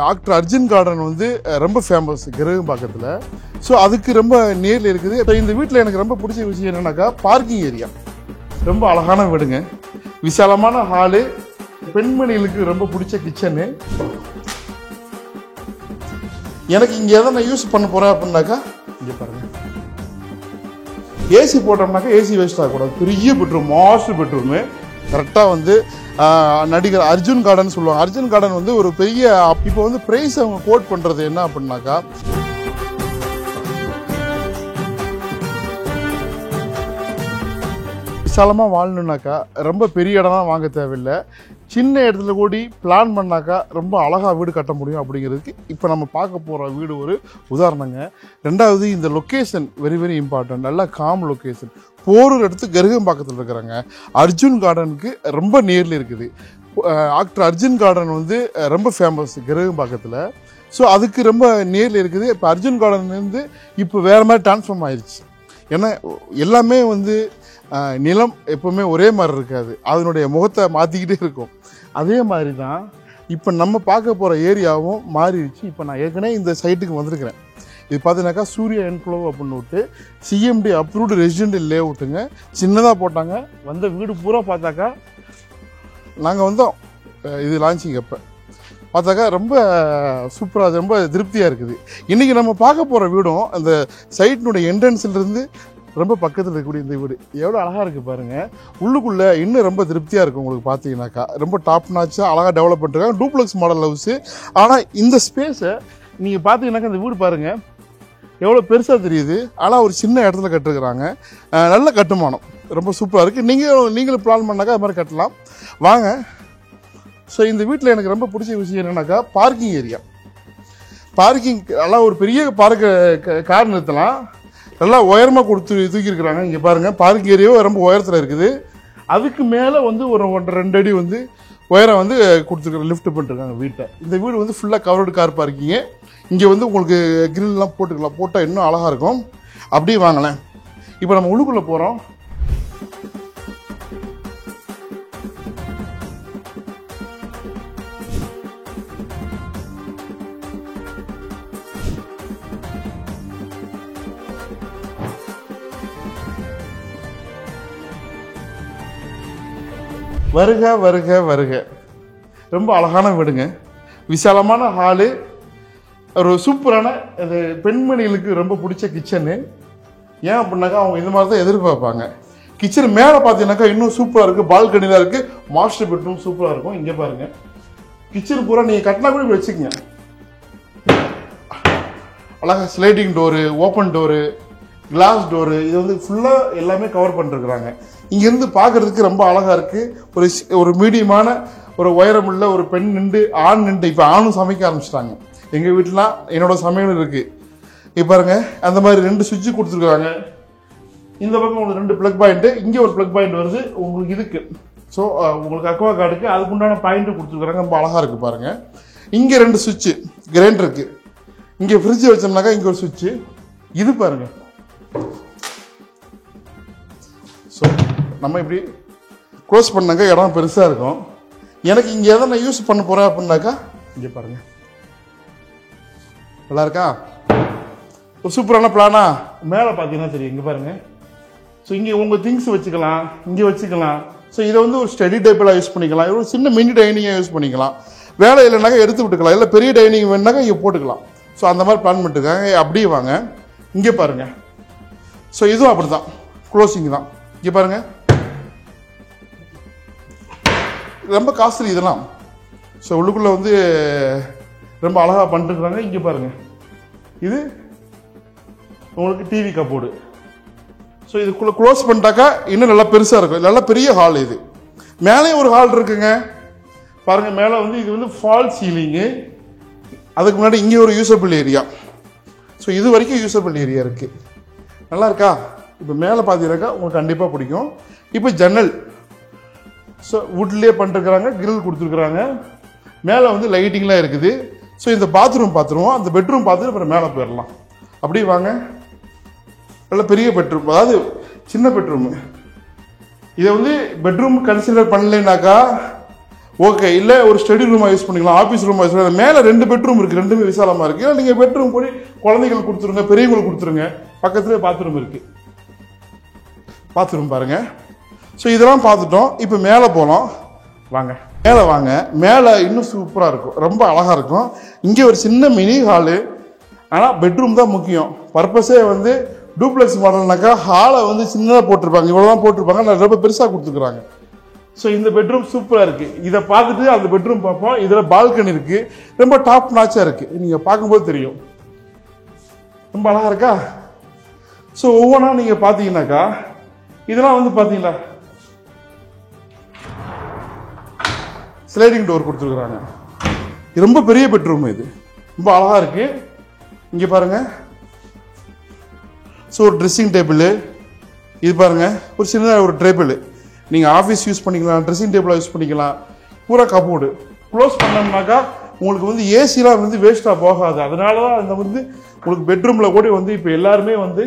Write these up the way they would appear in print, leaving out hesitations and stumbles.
Doctor Arjun garden வந்து ரொம்ப famous கிரகம்பாக்கத்தில். So அதுக்கு ரொம்ப நேரில் இருக்குது. இப்போ இந்த வீட்டில் எனக்கு ரொம்ப பிடிச்ச விஷயம் என்னன்னாக்கா பார்க்கிங் ஏரியா. ரொம்ப அழகான வீடுங்க, விசாலமான ஹாலு, பெண்மணிகளுக்கு ரொம்ப பிடிச்ச கிச்சனு. எனக்கு இங்கே எதை நான் யூஸ் பண்ண போகிறேன் அப்படின்னாக்கா இங்கே பாருங்கள், ஏசி போட்டோம்னாக்கா ஏசி வேஸ்ட் ஆகக்கூடாது. பெரிய பெட்ரூம், மாஸ்டர் பெட்ரூமு. கரெக்டாக வந்து நடிகர் அர்ஜுன் கார்டன் சொல்லுவாங்க. அர்ஜுன் கார்டன் வந்து ஒரு பெரிய, இப்போ வந்து ப்ரைஸ் அவங்க கோட் பண்ணுறது என்ன அப்படின்னாக்கா, விசாலமாக வாழணுன்னாக்கா ரொம்ப பெரிய இடம் தான் வாங்க தேவையில்லை. சின்ன இடத்துல கூடி பிளான் பண்ணாக்கா ரொம்ப அழகாக வீடு கட்ட முடியும். அப்படிங்கிறதுக்கு இப்போ நம்ம பார்க்க போகிற வீடு ஒரு உதாரணங்க. ரெண்டாவது, இந்த லொக்கேஷன் வெரி வெரி இம்பார்ட்டன்ட். நல்லா காம் லொக்கேஷன். போரூர் எடுத்து கிரகம்பாக்கத்தில் இருக்கிறாங்க. அர்ஜுன் கார்டனுக்கு ரொம்ப நேரில் இருக்குது. டாக்டர் அர்ஜுன் கார்டன் வந்து ரொம்ப ஃபேமஸ் கிரகம்பாக்கத்தில். ஸோ அதுக்கு ரொம்ப நேரில் இருக்குது. இப்போ அர்ஜுன் கார்டன்லேருந்து இப்போ வேறு மாதிரி டிரான்ஸ்ஃபார்ம் ஆயிடுச்சு. ஏன்னா எல்லாமே வந்து நிலம் எப்பவுமே ஒரே மாதிரி இருக்காது, அதனுடைய முகத்தை மாற்றிக்கிட்டே இருக்கும். அதே மாதிரி தான் இப்போ நம்ம பார்க்க போகிற ஏரியாவும் மாறிடுச்சு. இப்போ நான் ஏற்கனவே இந்த சைட்டுக்கு வந்திருக்கிறேன். இது பார்த்தீங்கன்னாக்கா சூர்யா என்க்ளோவ் அப்படின்னு விட்டு சிஎம்டி அப்ரூவ்டு ரெசிடென்டல் லே அவுட்டுங்க. சின்னதாக போட்டாங்க. வந்த வீடு பூரா பார்த்தாக்கா, நாங்கள் வந்தோம் இது லான்ச்சிங் அப்போ பார்த்தாக்கா ரொம்ப சூப்பராக, ரொம்ப திருப்தியாக இருக்குது. இன்றைக்கி நம்ம பார்க்க போகிற வீடும் அந்த சைட்டினுடைய என்ட்ரன்ஸ்லேருந்து ரொம்ப பக்கத்தில் இருக்கக்கூடிய இந்த வீடு எவ்வளோ அழகாக இருக்குது பாருங்கள். உள்ளுக்குள்ளே இன்னும் ரொம்ப திருப்தியாக இருக்கும் உங்களுக்கு பார்த்தீங்கன்னாக்கா. ரொம்ப டாப் நாச்சாக அழகாக டெவலப் பண்ணிருக்காங்க. Duplex model house. ஆனால் இந்த ஸ்பேஸை நீங்கள் பார்த்தீங்கன்னாக்கா இந்த வீடு பாருங்கள் எவ்வளோ பெருசாக தெரியுது. ஆனால் ஒரு சின்ன இடத்துல கட்டிருக்கிறாங்க. நல்ல கட்டுமானம், ரொம்ப சூப்பராக இருக்குது. நீங்களும் பிளான் பண்ணாக்கா அது மாதிரி கட்டலாம் வாங்க. ஸோ இந்த வீட்டில் எனக்கு ரொம்ப பிடிச்ச விஷயம் என்னன்னாக்கா பார்க்கிங் ஏரியா. பார்க்கிங் நல்லா ஒரு பெரிய கார் நிறுத்தலாம். நல்லா உயரமாக கொடுத்து தூக்கியிருக்கிறாங்க. இங்கே பாருங்கள், பார்க்கிங் ஏரியாவும் ரொம்ப உயரத்தில் இருக்குது. அதுக்கு மேலே வந்து ஒரு 1-2 அடி வந்து உயரம் வந்து கொடுத்துருக்குற லிஃப்ட் பண்ணிருக்காங்க வீட்டை. இந்த வீடு வந்து ஃபுல்லாக கவர்டு கார் பார்க்கிங்கு. இங்கே வந்து உங்களுக்கு கிரில்லாம் போட்டுக்கலாம், போட்டால் இன்னும் அழகாக இருக்கும். அப்படியே வாங்கலேன். இப்போ நம்ம உள்ளுக்குள்ளே போகிறோம். வருக வருக வருக. ரொம்ப அழகான வீடுங்க, விசாலமான ஹாலு, ஒரு சூப்பரான அது பெண்மணிகளுக்கு ரொம்ப பிடிச்ச கிச்சனு. ஏன் அப்படின்னாக்கா அவங்க இந்த மாதிரி தான் எதிர்பார்ப்பாங்க. கிச்சன் மேலே பார்த்தீங்கன்னாக்கா இன்னும் சூப்பராக இருக்குது. பால்கனிலாம் இருக்குது. மாஸ்டர் பெட்ரூம் சூப்பராக இருக்கும். இங்கே பாருங்கள், கிச்சன் பூரா நீங்கள் கட்டினா கூட இப்படி வச்சுக்கோங்க. அழகாக sliding door, open door, glass door, இது வந்து ஃபுல்லாக எல்லாமே கவர் பண்ணிருக்கிறாங்க. இங்கேருந்து பார்க்குறதுக்கு ரொம்ப அழகாக இருக்குது. ஒரு மீடியமான ஒரு உயரமுள்ள ஒரு பெண் நின்று, ஆண் நின்று. இப்போ ஆணும் சமைக்க ஆரம்பிச்சிட்டாங்க. எங்கள் வீட்டிலாம் என்னோடய சமையல் இருக்குது. இப்போ பாருங்க, அந்த மாதிரி 2 சுவிட்சு கொடுத்துருக்குறாங்க. இந்த பக்கம் உங்களுக்கு 2 ப்ளக் பாயிண்ட்டு, இங்கே ஒரு ப்ளக் பாயிண்ட் வருது உங்களுக்கு இதுக்கு. ஸோ உங்களுக்கு அக்வா கார்டுக்கு அதுக்குண்டான பாயிண்ட்டு கொடுத்துருக்குறாங்க. ரொம்ப அழகாக இருக்குது பாருங்கள். இங்கே 2 சுவிட்சு கிரைண்டருக்கு. இங்கே ஃப்ரிட்ஜ் வச்சோம்னாக்கா இங்கே ஒரு சுவிட்சு. இது பாருங்கள். ஸோ நம்ம இப்படி க்ளோஸ் பண்ணாக்க இடம் பெருசாக இருக்கும். எனக்கு இங்கே எதை நான் யூஸ் பண்ண போகிறேன் அப்படின்னாக்கா இங்கே பாருங்கள், நல்லா இருக்கா? ஒரு சூப்பரான பிளானா. மேலே பார்த்தீங்கன்னா தெரியும், இங்கே பாருங்கள். ஸோ இங்கே உங்கள் திங்ஸ் வச்சுக்கலாம், இங்கே வச்சுக்கலாம். ஸோ இதை வந்து ஒரு ஸ்டடி டேபிளாக யூஸ் பண்ணிக்கலாம். ஒரு சின்ன மினி டைனிங்காக யூஸ் பண்ணிக்கலாம். வேலை இல்லைனாக்கா எடுத்து விட்டுக்கலாம். இல்லை பெரிய டைனிங் வேணுனாக்கா இங்கே போட்டுக்கலாம். ஸோ அந்த மாதிரி பிளான் பண்ணிட்டுருக்காங்க. அப்படியே வாங்க, இங்கே பாருங்கள். ஸோ இதுவும் அப்படி தான், க்ளோசிங் தான். இங்கே பாருங்கள், ரொம்ப காஸ்ட்லி இதெல்லாம். ஸோ உள்ளுக்குள்ளே வந்து ரொம்ப அழகாக பண்ணிட்டுருக்குறாங்க. இங்கே பாருங்கள், இது உங்களுக்கு டிவி கப்போர்டு. ஸோ இதுக்குள்ளே க்ளோஸ் பண்ணிட்டாக்கா இன்னும் நல்லா பெருசாக இருக்கும். நல்லா பெரிய ஹால். இது மேலே ஒரு ஹால் இருக்குங்க பாருங்கள். மேலே வந்து இது வந்து ஃபால் சீலிங்கு. அதுக்கு முன்னாடி இங்கே ஒரு யூசபிள் ஏரியா. ஸோ இது வரைக்கும் யூசபிள் ஏரியா இருக்குது. நல்லா இருக்கா? இப்போ மேலே பார்த்தீங்கன்னாக்கா உங்களுக்கு கண்டிப்பாக பிடிக்கும். இப்போ ஜன்னல், ஸோ வுட்லேயே பண்ணிருக்கிறாங்க. கிரில் கொடுத்துருக்குறாங்க. மேலே வந்து லைட்டிங்லாம் இருக்குது. ஸோ இந்த பாத்ரூம் பார்த்துருவோம். அந்த பெட்ரூம் பார்த்துட்டு அப்புறம் மேலே போயிடலாம். அப்படியே வாங்க. நல்ல பெரிய பெட்ரூம், அதாவது சின்ன பெட்ரூமு. இதை வந்து பெட்ரூம் கன்சிடர் பண்ணலைனாக்கா ஓகே, இல்லை ஒரு ஸ்டடி ரூமாக யூஸ் பண்ணிக்கலாம், ஆஃபீஸ் ரூமாக யூஸ் பண்ணிக்கலாம். மேலே 2 பெட்ரூம் இருக்குது, ரெண்டுமே விசாலமாக இருக்குது. இல்லை நீங்கள் பெட்ரூம் போய் குழந்தைங்களுக்கு கொடுத்துருங்க, பெரியவங்களுக்கு கொடுத்துருங்க. பக்கத்துலேயே பாத்ரூம் இருக்குது, பாத்ரூம் பாருங்கள். ஸோ இதெல்லாம் பார்த்துட்டோம். இப்போ மேலே போகலாம் வாங்க. மேலே வாங்க. மேலே இன்னும் சூப்பராக இருக்கும், ரொம்ப அழகாக இருக்கும். இங்கே ஒரு சின்ன மினி ஹாலு. ஆனால் பெட்ரூம் தான் முக்கியம். பர்பஸே வந்து டூப்ளெக்ஸ் மாடல்னாக்கா ஹாலை வந்து சின்னதாக போட்டிருப்பாங்க, இவ்வளோ தான் போட்டிருப்பாங்க, நான் ரொம்ப பெருசாக கொடுத்துருக்குறாங்க. ஸோ இந்த பெட்ரூம் சூப்பராக இருக்குது. இதை பார்த்துட்டு அந்த பெட்ரூம் பார்ப்போம். இதில் பால்கனி இருக்குது, ரொம்ப டாப் நாச்சாக இருக்குது. நீங்கள் பார்க்கும்போது தெரியும், ரொம்ப அழகாக இருக்கா? ஸோ ஒவ்வொன்றா நீங்கள் பார்த்தீங்கன்னாக்கா இதெல்லாம் வந்து பார்த்தீங்களா ஸ்லைடிங் டோர் கொடுத்துருக்குறாங்க. இது ரொம்ப பெரிய பெட்ரூம், இது ரொம்ப அழகாக இருக்குது. இங்கே பாருங்கள். ஸோ ஒரு ட்ரெஸ்ஸிங் டேபிள், இது பாருங்கள் ஒரு சின்னதாக ஒரு டேபிள். நீங்கள் ஆஃபீஸ் யூஸ் பண்ணிக்கலாம், ட்ரெஸ்ஸிங் டேபிளாக யூஸ் பண்ணிக்கலாம். பூரா கபோர்டு க்ளோஸ் பண்ணோம்னாக்கா உங்களுக்கு வந்து ஏசிலாம் வந்து வேஸ்ட்டாக போகாது. அதனால தான் இந்த வந்து உங்களுக்கு பெட்ரூமில் கூட வந்து இப்போ எல்லாருமே வந்து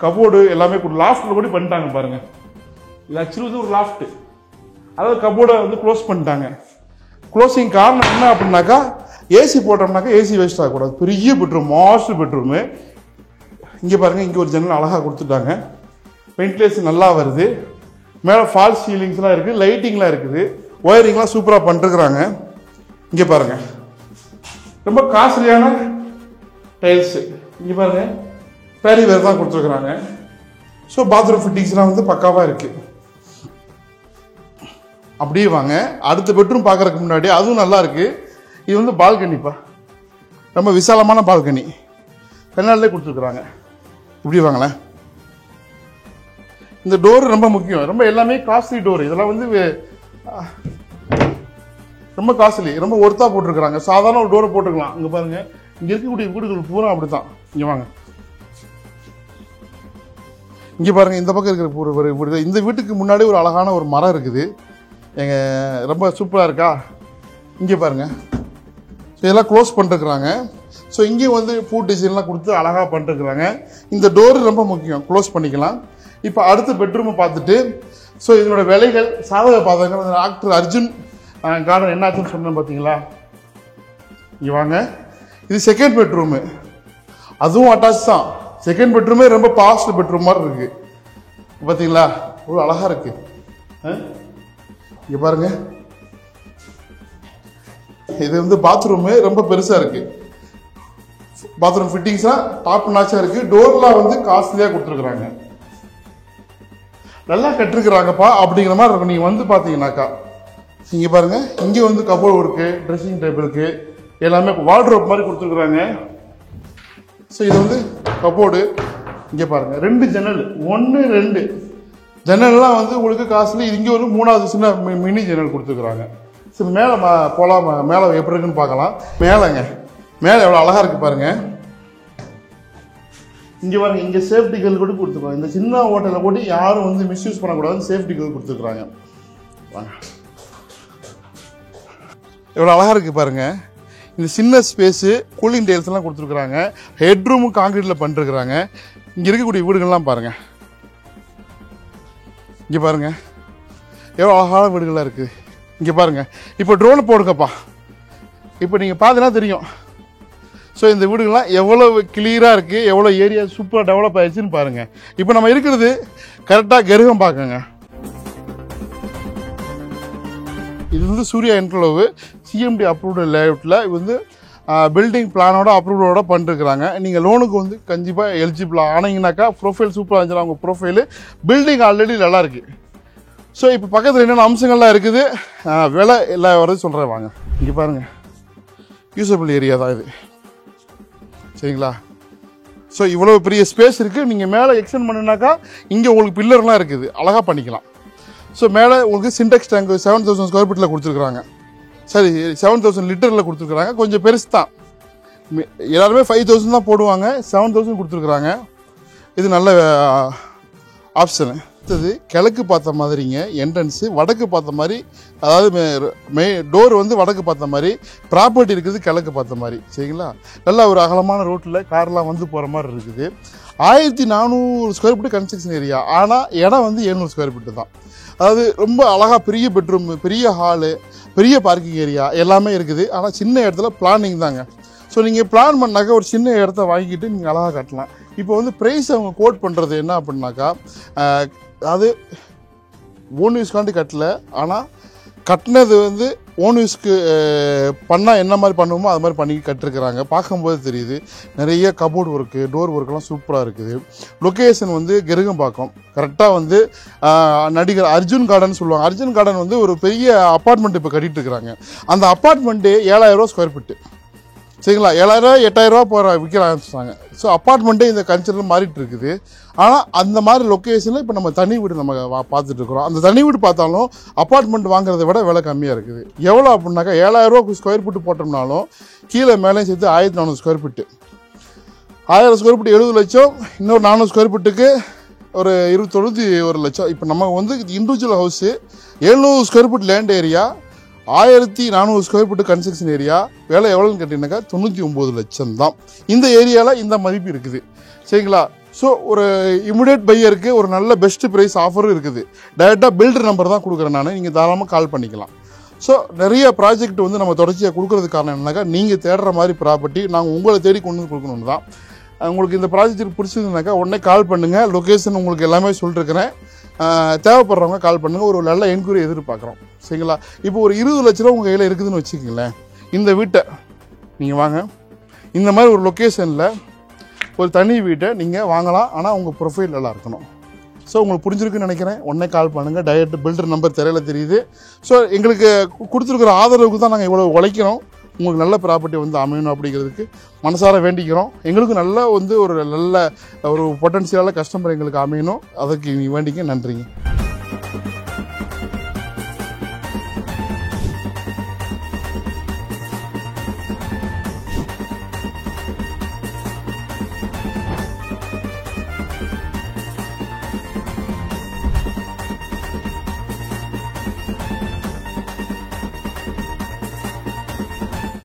கபோர்டு எல்லாமே லாஃப்டில் கூட பண்ணிட்டாங்க பாருங்கள். இது ஆக்சுவலி வந்து ஒரு லாஃப்ட்டு, அதாவது கபோர்டை வந்து க்ளோஸ் பண்ணிட்டாங்க. க்ளோசிங் காரணம் என்ன அப்படின்னாக்கா ஏசி போட்டோம்னாக்கா ஏசி வேஸ்ட் ஆகக்கூடாது. பெரிய பெட்ரூம், மாஸ்டர் பெட்ரூமு. இங்கே பாருங்கள், இங்கே ஒரு ஜன்னல் அழகாக கொடுத்துட்டாங்க, வென்டிலேஷன் நல்லா வருது. மேலே ஃபால்ஸ் சீலிங்ஸ்லாம் இருக்குது, லைட்டிங்லாம் இருக்குது, ஒயரிங்லாம் சூப்பராக பண்ணிருக்கிறாங்க. இங்கே பாருங்கள் ரொம்ப காஸ்ட்லியான டைல்ஸு. இங்கே பாருங்கள் பேரி வேறு தான் கொடுத்துருக்குறாங்க. ஸோ பாத்ரூம் ஃபிட்டிங்ஸ்லாம் வந்து பக்காவாக இருக்குது. அப்படியே வாங்க. அடுத்த பெட்ரூம் பார்க்குறதுக்கு முன்னாடி அதுவும் நல்லா இருக்குது. இது வந்து பால்கனிப்பா, ரொம்ப விசாலமான பால்கனி, கண்ணாலே கொடுத்துருக்குறாங்க. இப்படி வாங்களேன். இந்த டோர் ரொம்ப முக்கியம், ரொம்ப எல்லாமே காஸ்ட்லி டோர். இதெல்லாம் வந்து ரொம்ப காஸ்ட்லி, ரொம்ப ஒர்த்தாக போட்டிருக்கிறாங்க. சாதாரண ஒரு டோரை போட்டுக்கலாம். இங்கே பாருங்கள், இங்கே இருக்கக்கூடிய வீடுகள் பூரா அப்படி தான். இங்கே வாங்க. இங்கே பாருங்கள், இந்த பக்கம் இருக்கிற இந்த வீட்டுக்கு முன்னாடி ஒரு அழகான ஒரு மரம் இருக்குது. ரொம்ப சூப்பராக இருக்கா? இங்கே பாருங்கள். ஸோ இதெல்லாம் க்ளோஸ் பண்ணிருக்குறாங்க. ஸோ இங்கேயும் வந்து பூ டிசைன்லாம் கொடுத்து அழகாக பண்ணிருக்குறாங்க. இந்த டோர் ரொம்ப முக்கியம், க்ளோஸ் பண்ணிக்கலாம். இப்போ அடுத்த பெட்ரூமை பார்த்துட்டு ஸோ இதனோட விலைகள் சாதக பாதகங்கள் டாக்டர் அர்ஜுன் கார்டன் என்னாச்சுன்னு சொன்னேன் பார்த்தீங்களா? இங்கே வாங்க. இது செகண்ட் பெட்ரூமு, அதுவும் அட்டாச் தான். செகண்ட் பெட்ரூமே ரொம்ப பாஸ்ட் பெட்ரூம் மாதிரி இருக்குது. பார்த்தீங்களா, ஒரு அழகாக இருக்குது. இங்கே பாருங்க, இது வந்து பாத்ரூமு ரொம்ப பெருசாக இருக்குது. பாத்ரூம் ஃபிட்டிங்ஸ்லாம் டாப் நாச்சாக இருக்குது. டோர்லாம் வந்து காஸ்ட்லியாக கொடுத்துருக்குறாங்க, நல்லா கட்டிருக்கிறாங்கப்பா அப்படிங்கிற மாதிரி இருக்கும். நீங்கள் வந்து பார்த்தீங்கன்னாக்கா இங்கே பாருங்கள், இங்கே வந்து கபோர்டு இருக்குது, ட்ரெஸ்ஸிங் டேபிளுக்கு எல்லாமே வார்ட்ரோப் மாதிரி கொடுத்துருக்குறாங்க. ஸோ இது வந்து கபோர்டு. இங்கே பாருங்கள், 2 ஜன்னல், 1 2 ஜன்னல்லாம் வந்து உங்களுக்கு காஸ்ட்லி. இங்கே ஒரு 3வது சின்ன மினி ஜன்னல் கொடுத்துருக்குறாங்க. சரி மேலே போகலாம். மேலே எப்படி இருக்குன்னு பார்க்கலாம். மேலேங்க, மேலே எவ்வளோ அழகாக இருக்குது பாருங்கள். இங்கே பாருங்க, இங்கே சேஃப்டி கேர்ள் கூட கொடுத்துருக்காங்க. இந்த சின்ன ஹோட்டலில் கூட யாரும் வந்து மிஸ்யூஸ் பண்ணக்கூடாதுன்னு சேஃப்டி கேர்ள் கொடுத்துருக்குறாங்க. வாங்க, எவ்வளோ அழகாக இருக்குது பாருங்கள். இந்த சின்ன ஸ்பேஸு, கூலிங் டைல்ஸ்லாம் கொடுத்துருக்குறாங்க. ஹெட்ரூமும் காங்கிரீட்டில் பண்ணிருக்குறாங்க. இங்கே இருக்கக்கூடிய வீடுகள்லாம் பாருங்கள். இங்கே பாருங்கள் எவ்வளோ அழகான வீடுகளாக இருக்குது. இங்கே பாருங்கள், இப்போ ட்ரோனை போடுங்கப்பா. இப்போ நீங்கள் பார்த்தீங்கன்னா தெரியும். ஸோ இந்த வீடுகள்லாம் எவ்வளோ கிளியராக இருக்குது, எவ்வளோ ஏரியா சூப்பராக டெவலப் ஆகிடுச்சின்னு பாருங்கள். இப்போ நம்ம இருக்கிறது கரெக்டாக கருகம் பார்க்கங்க. இது வந்து சூர்யா என்க்ளோவு சிஎம்டி அப்ரூவ்டு லேஅவுட்டில் இது வந்து பில்டிங் பிளானோட அப்ரூவோட பண்ணிருக்கிறாங்க. நீங்கள் லோனுக்கு வந்து கண்டிப்பாக எலிஜிபிள் ஆனீங்கன்னாக்கா ப்ரொஃபைல் சூப்பராக இருந்துச்சுன்னா அவங்க ப்ரொஃபைலு பில்டிங் ஆல்ரெடி நல்லா இருக்குது. ஸோ இப்போ பக்கத்தில் என்னென்ன அம்சங்கள்லாம் இருக்குது, விலை எல்லாம் வரது சொல்கிறேன் வாங்க. இங்கே பாருங்கள், யூசபிள் ஏரியா தான் இது, சரிங்களா? ஸோ இவ்வளோ பெரிய ஸ்பேஸ் இருக்குது. நீங்கள் மேலே எக்ஸ்டெண்ட் பண்ணினாக்கா இங்கே உங்களுக்கு பில்லர்லாம் இருக்குது, அழகாக பண்ணிக்கலாம். ஸோ மேலே உங்களுக்கு சின்டெக்ஸ் டேங்க் 7000 ஸ்கொயர் ஃபீட்டில் கொடுத்துருக்குறாங்க. சரி, 7000 லிட்டரில் கொடுத்துருக்குறாங்க. கொஞ்சம் பெருசு தான், எல்லாருமே 5000 தான் போடுவாங்க, 7000 கொடுத்துருக்குறாங்க. இது நல்ல ஆப்ஷனு. அடுத்தது கிழக்கு பார்த்த மாதிரிங்க என்ட்ரன்ஸு, வடக்கு பார்த்த மாதிரி, அதாவது டோர் வந்து வடக்கு பார்த்த மாதிரி, ப்ராப்பர்ட்டி இருக்குது கிழக்கு பார்த்த மாதிரி, சரிங்களா? நல்லா ஒரு அகலமான ரோட்டில் கார்லாம் வந்து போகிற மாதிரி இருக்குது. 1400 ஸ்கொயர் ஃபீட்டு கன்ஸ்ட்ரக்ஷன் ஏரியா, ஆனால் இடம் வந்து 700 ஸ்கொயர் ஃபீட்டு தான். அதாவது ரொம்ப அழகாக பெரிய பெட்ரூம், பெரிய ஹாலு, பெரிய பார்க்கிங் ஏரியா எல்லாமே இருக்குது. ஆனால் சின்ன இடத்துல பிளானிங் தாங்க. ஸோ நீங்கள் பிளான் பண்ணாக்கா ஒரு சின்ன இடத்த வாங்கிட்டு நீங்கள் அழகாக கட்டலாம். இப்போ வந்து ப்ரைஸ் அவங்க கோட் பண்ணுறது என்ன அப்படின்னாக்கா, அது ஓன் யூஸ்க்காண்டி கட்டலை, ஆனால் கட்டினது வந்து ஓன் யூஸ்க்கு பண்ணால் என்ன மாதிரி பண்ணுவோமோ அது மாதிரி பண்ணி கட்டிருக்கிறாங்க. பார்க்கும்போது தெரியுது நிறைய கபோர்டு ஒர்க்கு, டோர் ஒர்க்கெலாம் சூப்பராக இருக்குது. லொக்கேஷன் வந்து கெருகம்பாக்கம், கரெக்டாக வந்து நடிகர் அர்ஜுன் கார்டன் சொல்லுவாங்க. அர்ஜுன் கார்டன் வந்து ஒரு பெரிய அப்பார்ட்மெண்ட் இப்போ கட்டிகிட்டு இருக்கிறாங்க. அந்த அப்பார்ட்மெண்ட்டு 7000 ரூபா ஸ்கொயர் ஃபீட்டு, சரிங்களா? 7000 8,000 ரூபா போகிற விற்க ஆரம்பிச்சிட்டாங்க. ஸோ அப்பார்ட்மெண்ட்டே இந்த கல்ச்சரில் மாறிட்டு இருக்குது. ஆனால் அந்த மாதிரி லொக்கேஷனில் இப்போ நம்ம தனி வீடு நம்ம பார்த்துட்டு இருக்கிறோம். அந்த தனி வீடு பார்த்தாலும் அப்பார்ட்மெண்ட் வாங்குறத விட விலை கம்மியாக இருக்குது. எவ்வளோ அப்படின்னாக்கா 7000 ரூபா ஸ்கொயர் ஃபீட்டு போட்டோம்னாலும் கீழே மேலே சேர்த்து 1400 ஸ்கொயர் ஃபீட்டு, 1000 ஸ்கொயர் ஃபீட்டு 70 லட்சம், இன்னொரு 400 ஸ்கொயர் ஃபீட்டுக்கு ஒரு 1 லட்சம். இப்போ நம்ம வந்து individual house 700 square feet land area, 1400 square feet construction area, வேலை எவ்வளோன்னு கேட்டிங்கனாக்கா 99 லட்சம் தான். இந்த ஏரியாவில் இந்த மதிப்பு இருக்குது, சரிங்களா? ஸோ ஒரு இமிடியேட் பையருக்கு ஒரு நல்ல பெஸ்ட் ப்ரைஸ் ஆஃபரும் இருக்குது. டைரெக்டாக பில்டர் நம்பர் தான் கொடுக்குறேன் நான், நீங்கள் தாராளமாக கால் பண்ணிக்கலாம். ஸோ நிறைய ப்ராஜெக்ட் வந்து நம்ம தொடர்ச்சியாக கொடுக்குறதுக்கு காரணம் என்னன்னாக்கா, நீங்கள் தேடுற மாதிரி ப்ராப்பர்ட்டி நாங்கள் உங்களை தேடி கொண்டு வந்து கொடுக்கணுன்னு தான். உங்களுக்கு இந்த ப்ராஜெக்ட் பிடிச்சிருந்தாக்கா உடனே கால் பண்ணுங்கள். லொக்கேஷன் உங்களுக்கு எல்லாமே சொல்லிருக்கிறேன். தேவைப்படுறவங்க கால் பண்ணுங்கள். ஒரு நல்ல என்கொயரி எதிர்பார்க்குறோம், சரிங்களா? இப்போ ஒரு 20 லட்ச ரூபா உங்கள் கையில் இருக்குதுன்னு வச்சுக்கோங்களேன். இந்த வீட்டை நீங்கள் வாங்க, இந்த மாதிரி ஒரு லொக்கேஷனில் ஒரு தனி வீட்டை நீங்கள் வாங்கலாம். ஆனால் உங்கள் ப்ரொஃபைல் நல்லா இருக்கணும். ஸோ உங்களுக்கு புரிஞ்சிருக்குன்னு நினைக்கிறேன். உடனே கால் பண்ணுங்கள். டைரக்ட் பில்டர் நம்பர் திரையில் தெரியுது. ஸோ எங்களுக்கு கொடுத்துருக்குற ஆதரவுக்கு தான் நாங்கள் இவ்வளோ உழைக்கிறோம். உங்களுக்கு நல்ல ப்ராப்பர்ட்டி வந்து அமையணும் அப்படிங்கிறதுக்கு மனசார வேண்டிக்கிறோம். எங்களுக்கும் நல்ல வந்து ஒரு நல்ல ஒரு பொட்டன்ஷியலான கஸ்டமர் எங்களுக்கு அமையணும். அதுக்கு வேண்டிங்க. நன்றிங்க.